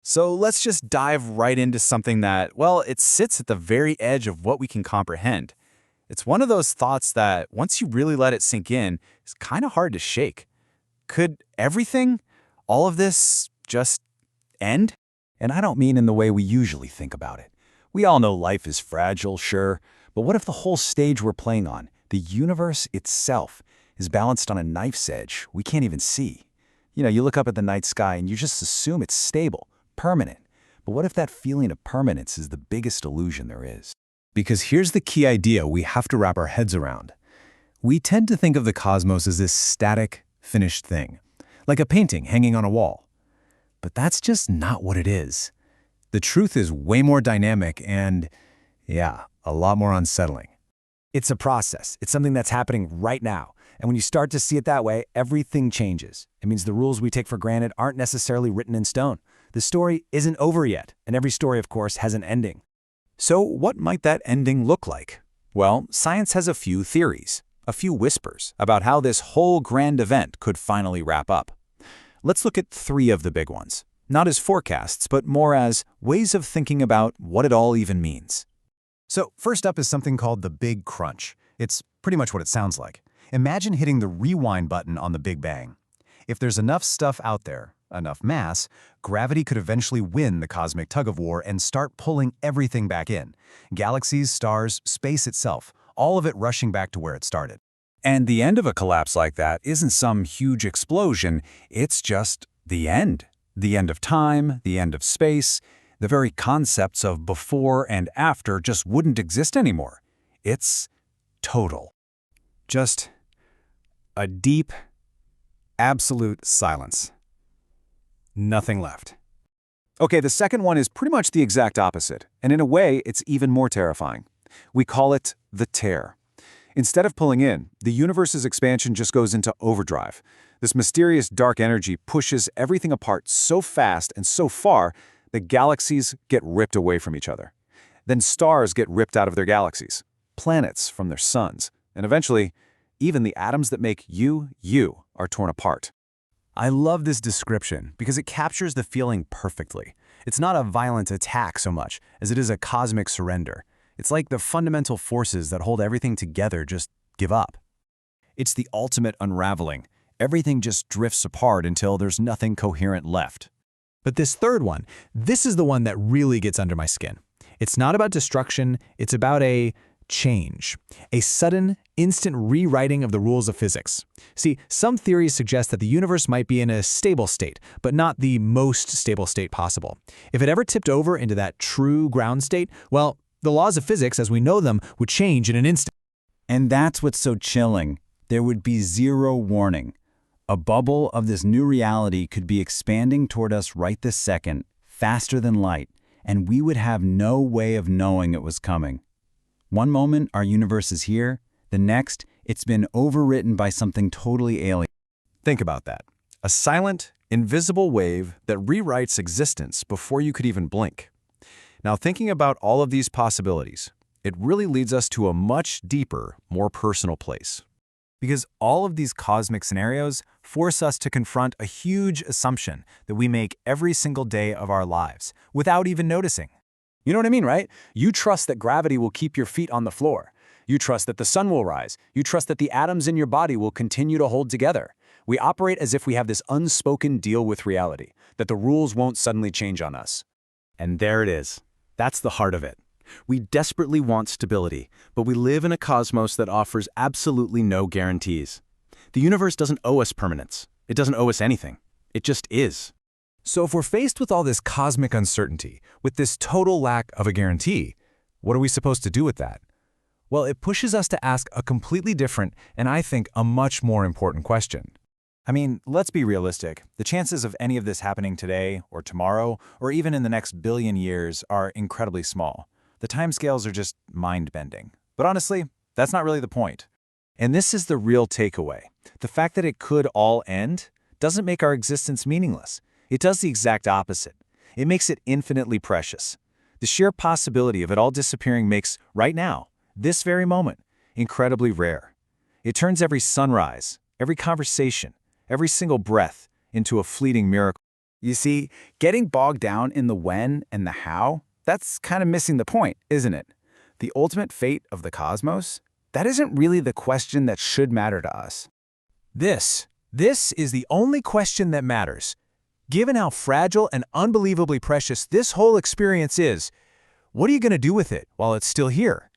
So let's just dive right into something that, well, it sits at the very edge of what we can comprehend. It's one of those thoughts that, once you really let it sink in, is kind of hard to shake. Could everything, all of this, just end? And I don't mean in the way we usually think about it. We all know life is fragile, sure, but what if the whole stage we're playing on, the universe itself, is balanced on a knife's edge we can't even see? You look up at the night sky and you just assume it's stable, permanent. But what if that feeling of permanence is the biggest illusion there is? Because here's the key idea we have to wrap our heads around. We tend to think of the cosmos as this static, finished thing, like a painting hanging on a wall. But that's just not what it is. The truth is way more dynamic and, yeah, a lot more unsettling. It's a process. It's something that's happening right now. And when you start to see it that way, everything changes. It means the rules we take for granted aren't necessarily written in stone. The story isn't over yet, and every story, of course, has an ending. So what might that ending look like? Well, science has a few theories, a few whispers about how this whole grand event could finally wrap up. Let's look at 3 of the big ones, not as forecasts, but more as ways of thinking about what it all even means. So first up is something called the Big Crunch. It's pretty much what it sounds like. Imagine hitting the rewind button on the Big Bang. If there's enough stuff out there, enough mass, gravity could eventually win the cosmic tug-of-war and start pulling everything back in. Galaxies, stars, space itself, all of it rushing back to where it started. And the end of a collapse like that isn't some huge explosion, it's just the end. The end of time, the end of space. The very concepts of before and after just wouldn't exist anymore. It's total. Just a deep, absolute silence. Nothing left. Okay, the second one is pretty much the exact opposite, and in a way, it's even more terrifying. We call it the tear. Instead of pulling in, the universe's expansion just goes into overdrive. This mysterious dark energy pushes everything apart so fast and so far that galaxies get ripped away from each other. Then stars get ripped out of their galaxies, planets from their suns, and eventually, even the atoms that make you are torn apart. I love this description because it captures the feeling perfectly. It's not a violent attack so much as it is a cosmic surrender. It's like the fundamental forces that hold everything together just give up. It's the ultimate unraveling. Everything just drifts apart until there's nothing coherent left. But this third one, this is the one that really gets under my skin. It's not about destruction, it's about a change. A sudden, instant rewriting of the rules of physics. See, some theories suggest that the universe might be in a stable state, but not the most stable state possible. If it ever tipped over into that true ground state, well, the laws of physics as we know them would change in an instant. And that's what's so chilling. There would be zero warning. A bubble of this new reality could be expanding toward us right this second, faster than light, and we would have no way of knowing it was coming. One moment, our universe is here. The next, it's been overwritten by something totally alien. Think about that. A silent, invisible wave that rewrites existence before you could even blink. Now, thinking about all of these possibilities, it really leads us to a much deeper, more personal place. Because all of these cosmic scenarios force us to confront a huge assumption that we make every single day of our lives, without even noticing. You know what I mean, right? You trust that gravity will keep your feet on the floor. You trust that the sun will rise. You trust that the atoms in your body will continue to hold together. We operate as if we have this unspoken deal with reality, that the rules won't suddenly change on us. And there it is. That's the heart of it. We desperately want stability, but we live in a cosmos that offers absolutely no guarantees. The universe doesn't owe us permanence. It doesn't owe us anything. It just is. So if we're faced with all this cosmic uncertainty, with this total lack of a guarantee, what are we supposed to do with that? Well, it pushes us to ask a completely different, and I think a much more important question. I mean, let's be realistic. The chances of any of this happening today, or tomorrow, or even in the next billion years are incredibly small. The timescales are just mind-bending. But honestly, that's not really the point. And this is the real takeaway. The fact that it could all end doesn't make our existence meaningless. It does the exact opposite. It makes it infinitely precious. The sheer possibility of it all disappearing makes, right now, this very moment, incredibly rare. It turns every sunrise, every conversation, every single breath into a fleeting miracle. You see, getting bogged down in the when and the how, that's kind of missing the point, isn't it? The ultimate fate of the cosmos? That isn't really the question that should matter to us. This is the only question that matters. Given how fragile and unbelievably precious this whole experience is, what are you going to do with it while it's still here?